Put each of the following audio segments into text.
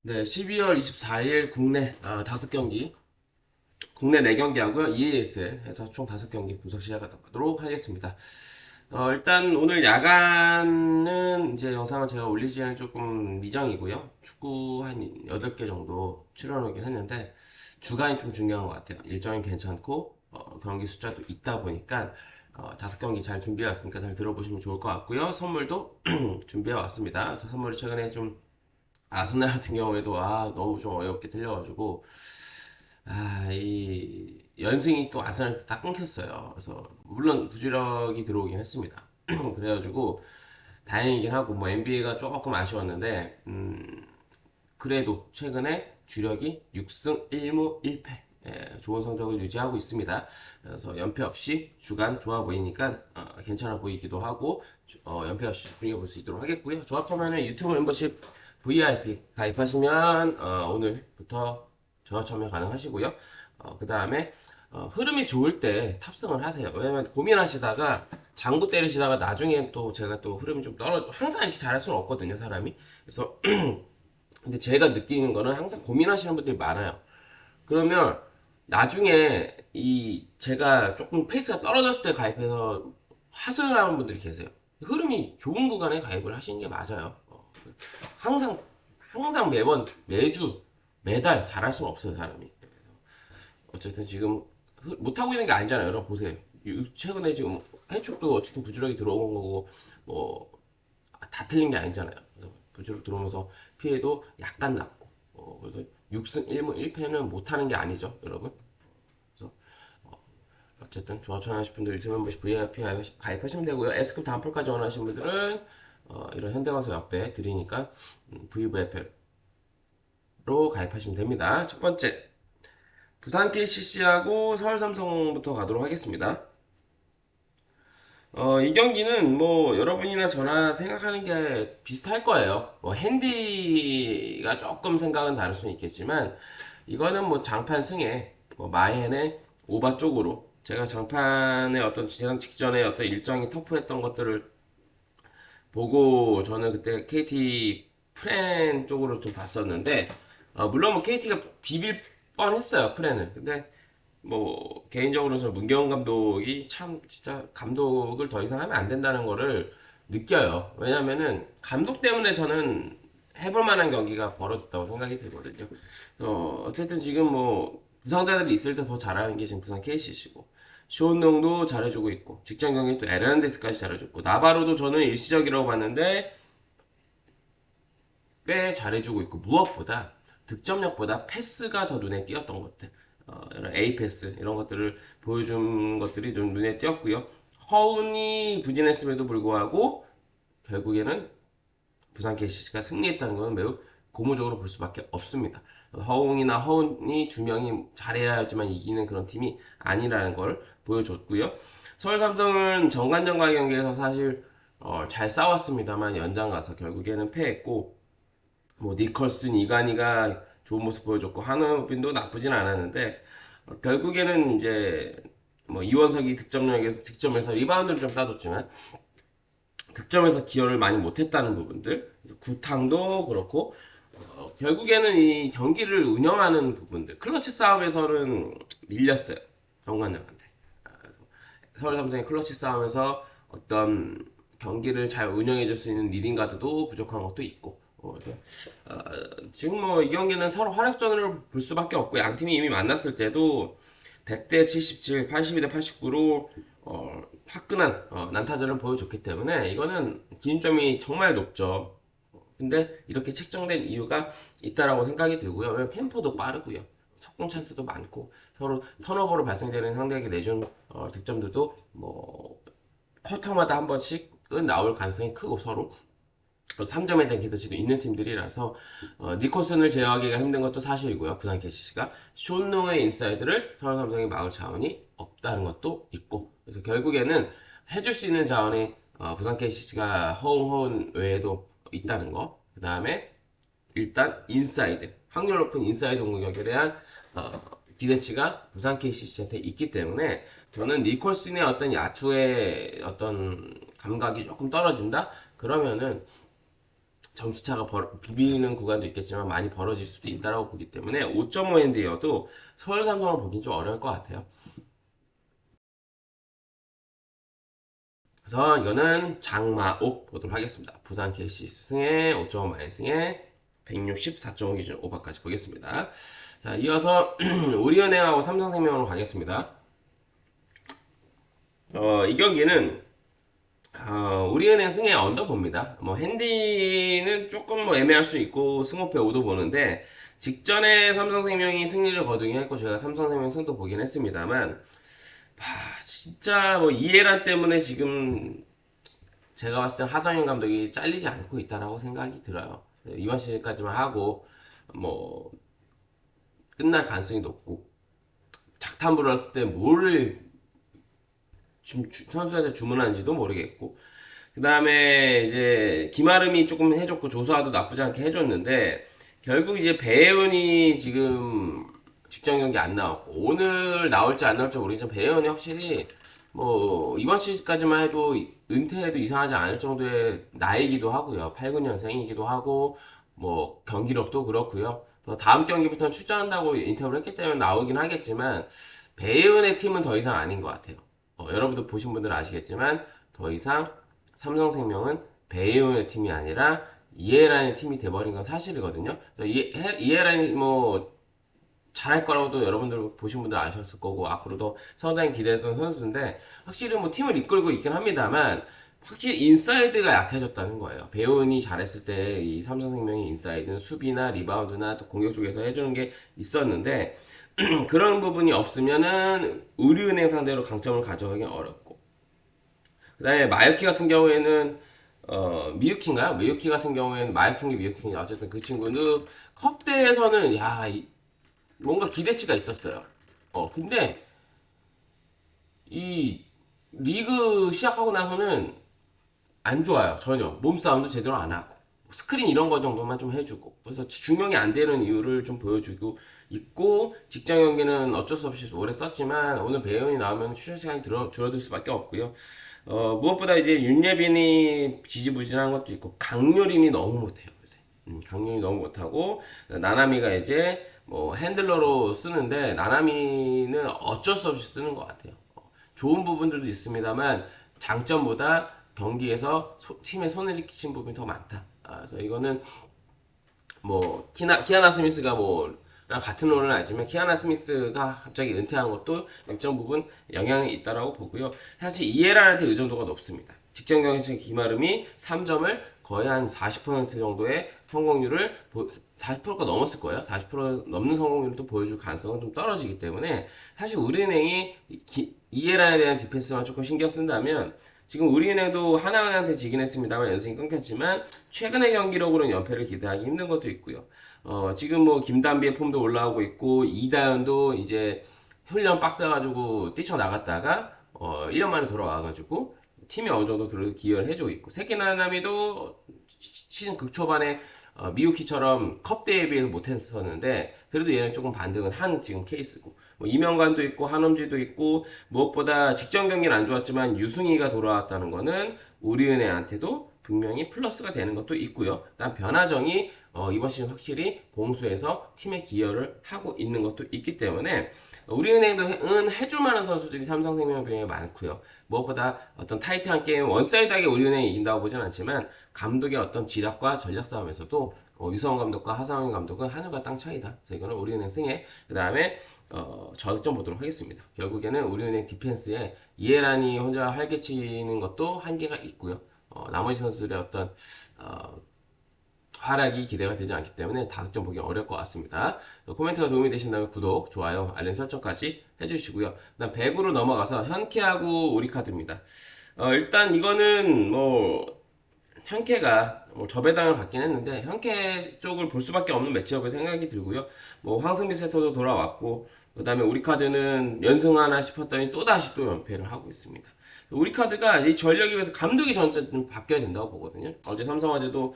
네, 12월 24일 국내 5경기, 국내 4경기 하고요. EAS에 해서 총 5경기 분석 시작하도록 하겠습니다. 일단 오늘 야간은 이제 영상을 제가 올리기에는 조금 미정이고요. 축구 한 8개 정도 출연하긴 했는데 주간이 좀 중요한 것 같아요. 일정이 괜찮고 경기 숫자도 있다 보니까 5경기 잘 준비해 왔으니까 잘 들어보시면 좋을 것 같고요. 선물도 준비해 왔습니다. 선물이 최근에 좀 아스날 같은 경우에도 너무 좀 어렵게 들려가지고 이 연승이 또 아스날에서 다 끊겼어요. 그래서 물론 부주력이 들어오긴 했습니다. 그래가지고 다행이긴 하고 뭐 NBA가 조금 아쉬웠는데 그래도 최근에 주력이 6승 1무 1패 좋은 성적을 유지하고 있습니다. 그래서 연패 없이 주간 좋아 보이니까 괜찮아 보이기도 하고 연패 없이 분위기 볼 수 있도록 하겠고요. 조합 참여는 유튜브 멤버십 VIP 가입하시면 오늘부터 저와 참여 가능하시고요. 그 다음에 흐름이 좋을 때 탑승을 하세요. 왜냐면 고민하시다가 장구 때리시다가 나중에 또 제가 또 흐름이 좀 떨어져 항상 이렇게 잘할 수는 없거든요, 사람이. 그래서 근데 제가 느끼는 거는 항상 고민하시는 분들이 많아요. 그러면 나중에 이 제가 조금 페이스가 떨어졌을 때 가입해서 하소연하는 분들이 계세요. 흐름이 좋은 구간에 가입을 하시는 게 맞아요. 항상 항상 매번 매주 매달 잘할 수는 없어요, 사람이. 어쨌든 지금 못하고 있는 게 아니잖아요. 여러분 보세요. 최근에 지금 해축도 어쨌든 부주력이 들어온 거고 뭐 다 틀린 게 아니잖아요. 그래서 부주력 들어오면서 피해도 약간 났고 그래서 6승 1무 1패는 못하는 게 아니죠, 여러분. 그래서 어쨌든 조합 원하시는 분들 유튜브 멤버십 VIP 가입하시면 되고요. S급 다운풀까지 원하시는 분들은 이런 현대건설 옆에 드리니까 VVIP로 가입하시면 됩니다. 첫 번째 부산 KCC하고 서울 삼성부터 가도록 하겠습니다. 이 경기는 뭐 여러분이나 저나 생각하는 게 비슷할 거예요. 뭐 핸디가 조금 생각은 다를 수는 있겠지만 이거는 뭐 장판 승에 뭐 마헨의 오바 쪽으로 제가 장판의 어떤 지상 직전에 어떤 일정이 터프했던 것들을 보고 저는 그때 KT 프렌 쪽으로 좀 봤었는데 물론 뭐 KT가 비빌 뻔했어요 프렌은. 근데 뭐 개인적으로 저 문경원 감독이 참 진짜 감독을 더 이상 하면 안 된다는 거를 느껴요. 왜냐면은 감독 때문에 저는 해볼 만한 경기가 벌어졌다고 생각이 들거든요. 어쨌든 지금 뭐 부상자들이 있을 때 더 잘하는 게 지금 부산 KCC고 쇼운동도 잘해주고 있고 직전 경기 또 에르난데스까지 잘해줬고 나바로도 저는 일시적이라고 봤는데 꽤 잘해주고 있고 무엇보다 득점력보다 패스가 더 눈에 띄었던 것들 이런 A 패스 이런 것들을 보여준 것들이 좀 눈에 띄었고요. 허운이 부진했음에도 불구하고 결국에는 부산 KCC가 승리했다는 것은 매우 고무적으로 볼 수밖에 없습니다. 허웅이나 허운이 두 명이 잘해야지만 이기는 그런 팀이 아니라는 걸 보여줬고요. 서울 삼성은 정관전과 경기에서 사실 잘 싸웠습니다만 연장 가서 결국에는 패했고 뭐 니컬슨, 이간희가 좋은 모습 보여줬고 한우빈도 나쁘진 않았는데 결국에는 이제 뭐 이원석이 득점에서 리바운드를 좀 따줬지만 득점에서 기여를 많이 못했다는 부분들 구탕도 그렇고 결국에는 이 경기를 운영하는 부분들 클러치 싸움에서는 밀렸어요 정관장한테. 서울 삼성의 클러치 싸움에서 어떤 경기를 잘 운영해줄 수 있는 리딩 가드도 부족한 것도 있고 지금 뭐 이 경기는 서로 활약전을 볼 수밖에 없고 양 팀이 이미 만났을 때도 100대 77, 82대 89로 화끈한 난타전을 보여줬기 때문에 이거는 기준점이 정말 높죠. 근데 이렇게 책정된 이유가 있다라고 생각이 들고요. 왜냐면 템포도 빠르고요. 석공 찬스도 많고 서로 턴오버로 발생되는 상대에게 내준 득점들도 뭐 쿼터마다 한 번씩은 나올 가능성이 크고 서로 3점에 대한 기대치도 있는 팀들이라서 니콜슨을 제어하기가 힘든 것도 사실이고요. 부산 KCC가 쇼노의 인사이드를 서울 삼성이 막을 자원이 없다는 것도 있고 그래서 결국에는 해줄 수 있는 자원이 부산 KCC가 허웅 외에도 있다는 거. 그 다음에 일단 인사이드 확률 높은 인사이드 공격에 대한 기대치가 부산 KCC한테 있기 때문에 저는 니콜슨의 어떤 야투의 어떤 감각이 조금 떨어진다? 그러면은 점수차가 비비는 구간도 있겠지만 많이 벌어질 수도 있다라고 보기 때문에 5.5핸드여도 서울 삼성을 보긴 좀 어려울 것 같아요. 그래서 이거는 장마옥 보도록 하겠습니다. 부산 KCS 승에 5.5 마이너스에 164.5 기준 오버까지 보겠습니다. 자, 이어서 우리은행하고 삼성생명으로 가겠습니다. 이 경기는 우리은행 승에 언더 봅니다. 뭐 핸디는 조금 뭐 애매할 수 있고 승호패 오도 보는데 직전에 삼성생명이 승리를 거두긴 했고 제가 삼성생명 승도 보긴 했습니다만 진짜 뭐 이해란 때문에 지금 제가 봤을 땐 하성현 감독이 잘리지 않고 있다라고 생각이 들어요. 이번 시즌까지만 하고 뭐 끝날 가능성이 높고 작탐부를 했을 때 뭐를 선수한테 주문하는지도 모르겠고 그 다음에 이제 김아름이 조금 해줬고 조수아도 나쁘지 않게 해줬는데 결국 이제 배현이 지금 직전 경기 안 나왔고 오늘 나올지 안 나올지 모르겠지만 배현이 확실히 뭐 이번 시즌까지만 해도 은퇴해도 이상하지 않을 정도의 나이기도 하고요. 89년생이기도 하고 뭐 경기력도 그렇고요. 다음 경기부터는 출전한다고 인터뷰를 했기 때문에 나오긴 하겠지만 배현의 팀은 더 이상 아닌 것 같아요. 여러분도 보신 분들은 아시겠지만 더 이상 삼성생명은 배혜윤의 팀이 아니라 이해란의 팀이 돼버린 건 사실이거든요. 이해란이 뭐 잘할 거라고도 여러분들 보신 분들 아셨을 거고 앞으로도 상당히 기대했던 선수인데 확실히 뭐 팀을 이끌고 있긴 합니다만 확실히 인사이드가 약해졌다는 거예요. 배우은이 잘했을 때 이 삼성생명의 인사이드는 수비나 리바운드나 또 공격 쪽에서 해주는 게 있었는데 그런 부분이 없으면은 우리은행 상대로 강점을 가져가기 어렵고 그 다음에 마유키 같은 경우에는 미유키인가요? 미유키 같은 경우에는 마유키인지 미유키인지 어쨌든 그 친구는 컵대에서는 뭔가 기대치가 있었어요. 근데 이 리그 시작하고 나서는 안 좋아요. 전혀. 몸싸움도 제대로 안 하고. 스크린 이런 거 정도만 좀 해주고. 그래서 중용이 안 되는 이유를 좀 보여주고 있고, 직장 경기는 어쩔 수 없이 오래 썼지만, 오늘 배현이 나오면 출전 시간이 줄어들 수밖에 없고요. 무엇보다 이제 윤예빈이 지지부진한 것도 있고, 강요림이 너무 못해요. 요새. 강요림이 너무 못하고, 나나미가 이제 뭐 핸들러로 쓰는데, 나나미는 어쩔 수 없이 쓰는 것 같아요. 좋은 부분들도 있습니다만, 장점보다 경기에서 팀에 손해를 끼친 부분이 더 많다. 그래서 이거는 뭐 키아나 스미스가 뭐 같은 롤은 아니지만 키아나 스미스가 갑자기 은퇴한 것도 일정 부분 영향이 있다라고 보고요. 사실 이에란한테 의존도가 높습니다. 직전 경기에서 김아름이 3점을 거의 한 40% 정도의 성공률을 40%가 넘었을 거예요. 40% 넘는 성공률을 또 보여줄 가능성은 좀 떨어지기 때문에 사실 우리은행이 이에란에 대한 디펜스만 조금 신경 쓴다면 지금 우리은행도 하나은행한테 지긴 했습니다만 연승이 끊겼지만 최근의 경기력으로는 연패를 기대하기 힘든 것도 있고요. 지금 뭐 김단비의 폼도 올라오고 있고 이다현도 이제 훈련 빡세가지고 뛰쳐나갔다가 1년 만에 돌아와가지고 팀이 어느 정도 그래도 기여를 해주고 있고 세키나나미도 시즌 극초반에 미유키처럼 컵 대회에 비해서 못했었는데 그래도 얘는 조금 반등을 한 지금 케이스고 뭐 이명관도 있고 한엄지도 있고 무엇보다 직전 경기는 안 좋았지만 유승희가 돌아왔다는 거는 우리은행한테도 분명히 플러스가 되는 것도 있고요. 일단 변화정이 이번 시즌 확실히 공수에서 팀에 기여를 하고 있는 것도 있기 때문에 우리은행도 해줄 만한 선수들이 삼성생명병에 많고요. 무엇보다 어떤 타이트한 게임 원사이드하게 우리은행이 이긴다고 보진 않지만 감독의 어떤 지략과 전략 싸움에서도 유성원 감독과 하상현 감독은 하늘과 땅 차이다. 그래서 이거는 우리은행 승에 그 다음에 저득점 보도록 하겠습니다. 결국에는 우리은행 디펜스에 이해란이 혼자 활개치는 것도 한계가 있고요. 나머지 선수들의 어떤 활약이 기대가 되지 않기 때문에 다득점 보기 어려울 것 같습니다. 코멘트가 도움이 되신다면 구독, 좋아요, 알림 설정까지 해주시고요. 그다음 배구로 넘어가서 현케하고 우리카드입니다. 일단 이거는 뭐 현케가 뭐 저배당을 받긴 했는데 현케 쪽을 볼 수밖에 없는 매치업을 생각이 들고요. 뭐 황승민 세터도 돌아왔고 그 다음에 우리카드는 연승하나 싶었더니 또다시 또 연패를 하고 있습니다. 우리카드가 이 전력에 비해서 감독이 전체 좀 바뀌어야 된다고 보거든요. 어제 삼성화재도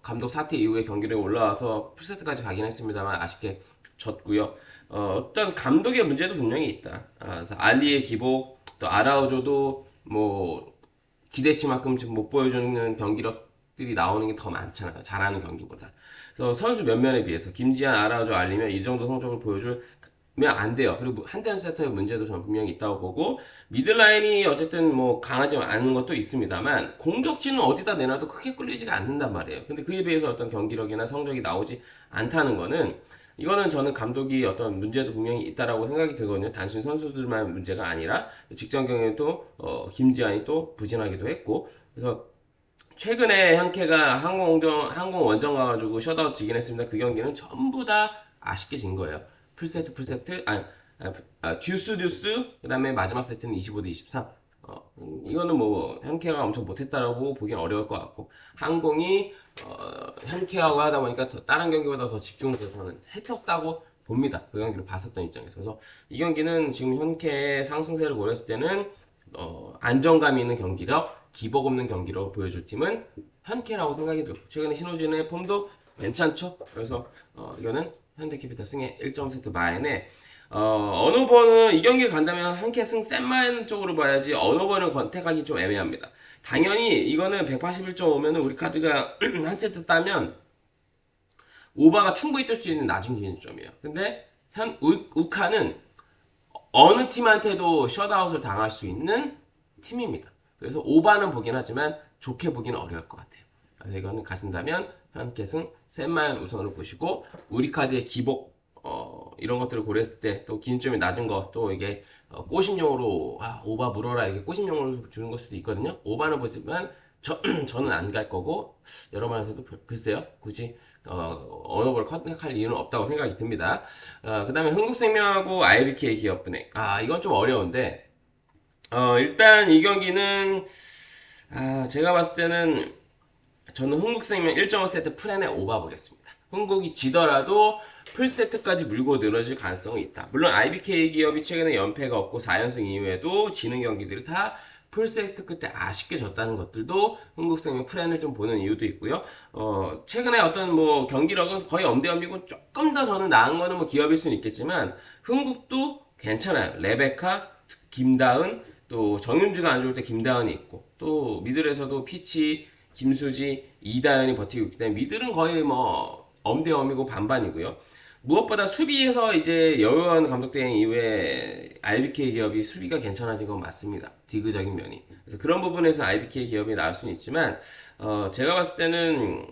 감독 사퇴 이후에 경기력이 올라와서 풀세트까지 가긴 했습니다만 아쉽게 졌고요. 어떤 감독의 문제도 분명히 있다. 그래서 알리의 기복, 또 아라우조도 뭐 기대치만큼 지금 못 보여주는 경기력 들이 나오는 게 더 많잖아요. 잘하는 경기보다. 그래서 선수 면면에 비해서 김지한, 아라우조, 알리면 이 정도 성적을 보여주면 안 돼요. 그리고 한대한 세터의 문제도 저는 분명히 있다고 보고 미들라인이 어쨌든 뭐 강하지 않은 것도 있습니다만 공격진은 어디다 내놔도 크게 끌리지가 않는단 말이에요. 근데 그에 비해서 어떤 경기력이나 성적이 나오지 않다는 거는 이거는 저는 감독이 어떤 문제도 분명히 있다라고 생각이 들거든요. 단순히 선수들만 문제가 아니라 직전 경기에도 김지한이 또 부진하기도 했고 그래서 최근에 현케가 항공 원정 가가지고 셧아웃 지긴 했습니다. 그 경기는 전부 다 아쉽게 진 거예요. 풀세트, 듀스, 그 다음에 마지막 세트는 25대 23. 이거는 뭐, 현케가 엄청 못했다라고 보기엔 어려울 것 같고, 항공이, 현케하고 하다 보니까 다른 경기보다 더 집중을 해서 저는 했었다고 봅니다. 그 경기를 봤었던 입장에서. 그래서 이 경기는 지금 현케의 상승세를 고렸을 때는, 안정감 있는 경기력, 기복 없는 경기로 보여줄 팀은 현케라고 생각이 들고 최근에 신호진의 폼도 괜찮죠. 그래서 이거는 현대캐피탈 승의 1.세트 마인에 언어버는 이 경기 간다면 현케 승 센마인 쪽으로 봐야지 언어버는 선택하기 좀 애매합니다. 당연히 이거는 181.5면은 우리 카드가 한 세트 따면 오바가 충분히 뜰 수 있는 낮은 기준점이에요. 근데 우카는 어느 팀한테도 셧아웃을 당할 수 있는 팀입니다. 그래서 오바는 보긴 하지만 좋게 보기는 어려울 것 같아요. 그래서 이거는 가신다면 현캐승 센마연 우선으로 보시고 우리 카드의 기복 이런 것들을 고려했을 때 또 기준점이 낮은 거 또 이게 꼬심용으로 오바 물어라 이게 꼬심용으로 주는 걸 수도 있거든요. 오바는 보지만 저는 안 갈 거고 여러분한테도 글쎄요 굳이 언어를 컨택할 이유는 없다고 생각이 듭니다. 그 다음에 흥국생명하고 IBK 기업은행 이건 좀 어려운데 일단 이 경기는 제가 봤을 때는 저는 흥국생명 1.5세트 풀앤에 오바 보겠습니다. 흥국이 지더라도 풀세트까지 물고 늘어질 가능성이 있다. 물론 IBK 기업이 최근에 연패가 없고 4연승 이후에도 지는 경기들이 다 풀세트 끝에 아쉽게 졌다는 것들도 흥국생명 풀앤을 좀 보는 이유도 있고요. 최근에 어떤 뭐 경기력은 거의 엄대엄이고 조금 더 저는 나은 거는 뭐 기업일 수는 있겠지만 흥국도 괜찮아요. 레베카, 김다은, 또 정윤주가 안 좋을 때 김다은이 있고 또 미들에서도 피치, 김수지, 이다현이 버티고 있기 때문에 미들은 거의 뭐 엄대엄이고 반반이고요. 무엇보다 수비에서 이제 여유한 감독 대행 이후에 IBK 기업이 수비가 괜찮아진 건 맞습니다. 디그적인 면이. 그래서 그런 부분에서 IBK 기업이 나올 수는 있지만 제가 봤을 때는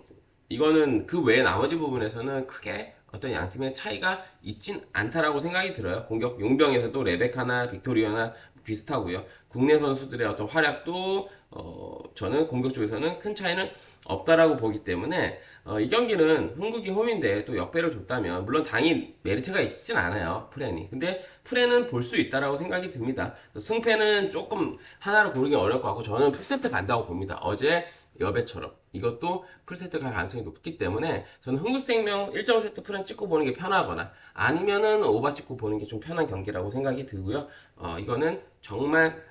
이거는 그 외에 나머지 부분에서는 크게 어떤 양 팀의 차이가 있진 않다라고 생각이 들어요. 공격 용병에서도 레베카나 빅토리아나 비슷하고요. 국내 선수들의 어떤 활약도 저는 공격 쪽에서는 큰 차이는 없다라고 보기 때문에 이 경기는 흥국이 홈인데 또 역배를 줬다면 물론 당연히 메리트가 있진 않아요. 프렌이. 근데 프렌은 볼 수 있다라고 생각이 듭니다. 승패는 조금 하나를 고르기 어려울 것 같고 저는 풀세트 간다고 봅니다. 어제 여배처럼 이것도 풀세트 갈 가능성이 높기 때문에 저는 흥국생명 1.5세트 프렌 찍고 보는 게 편하거나 아니면은 오바 찍고 보는 게 좀 편한 경기라고 생각이 들고요. 이거는 정말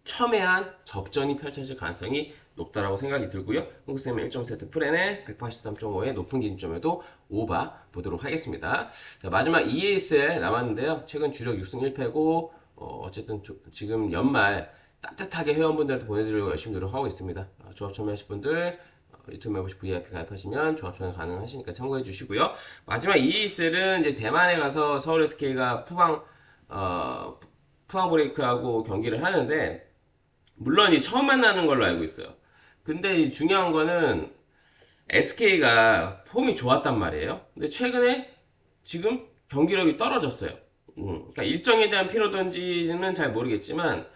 첨예한 접전이 펼쳐질 가능성이 높다라고 생각이 들고요. 흥국생명 1.세트 프렌의 183.5의 높은 기준점에도 오바 보도록 하겠습니다. 자, 마지막 EAS에 남았는데요. 최근 주력 6승 1패고 어쨌든 지금 연말 따뜻하게 회원분들한테 보내드리려고 열심히 노력하고 있습니다. 조합 참여하실 분들 유튜브 멤버십 VIP 가입하시면 조합 참여 가능하시니까 참고해 주시고요. 마지막 EAS는 이제 대만에 가서 서울 SK가 푸항 브레이크하고 경기를 하는데 물론 이 처음 만나는 걸로 알고 있어요. 근데 이 중요한 거는 SK가 폼이 좋았단 말이에요. 근데 최근에 지금 경기력이 떨어졌어요. 그러니까 일정에 대한 피로던지는 잘 모르겠지만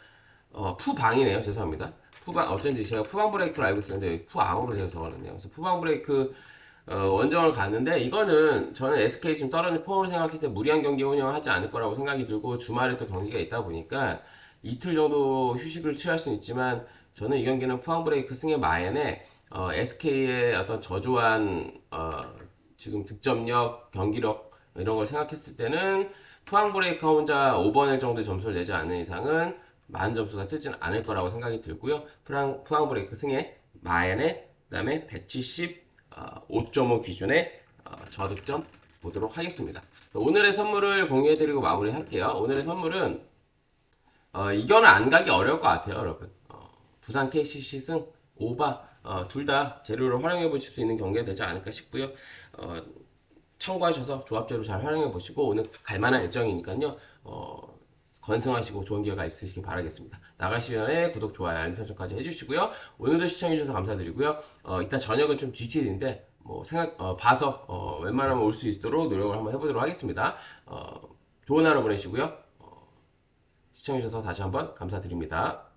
푸방이네요. 죄송합니다. 어쩐지 제가 푸방 브레이크를 알고 있었는데 푸앙으로 제가 적어놨네요. 그래서 푸방 브레이크 원정을 갔는데 이거는 저는 SK 지금 떨어진 폼을 생각했을 때 무리한 경기 운영을 하지 않을 거라고 생각이 들고 주말에 또 경기가 있다 보니까 이틀 정도 휴식을 취할 수는 있지만 저는 이 경기는 푸항 브레이크 승의 마엔에 SK의 어떤 저조한 지금 득점력, 경기력 이런 걸 생각했을 때는 푸항 브레이크 혼자 5번일 정도의 점수를 내지 않는 이상은 많은 점수가 뜨진 않을 거라고 생각이 들고요. 푸항 브레이크 승의 마엔에 그다음에 170 5.5 기준의 저득점 보도록 하겠습니다. 오늘의 선물을 공유해드리고 마무리할게요. 오늘의 선물은 이거는 안 가기 어려울 것 같아요, 여러분. 부산 KCC 승 오바 둘 다 재료로 활용해 보실 수 있는 경기가 되지 않을까 싶고요. 참고하셔서 조합재료 잘 활용해 보시고 오늘 갈만한 일정이니까요. 건승하시고 좋은 기회가 있으시길 바라겠습니다. 나가시기 전에 구독, 좋아요, 알림 설정까지 해주시고요. 오늘도 시청해주셔서 감사드리고요. 이따 저녁은 좀 GT인데 뭐 봐서 웬만하면 올 수 있도록 노력을 한번 해보도록 하겠습니다. 좋은 하루 보내시고요. 시청해주셔서 다시 한번 감사드립니다.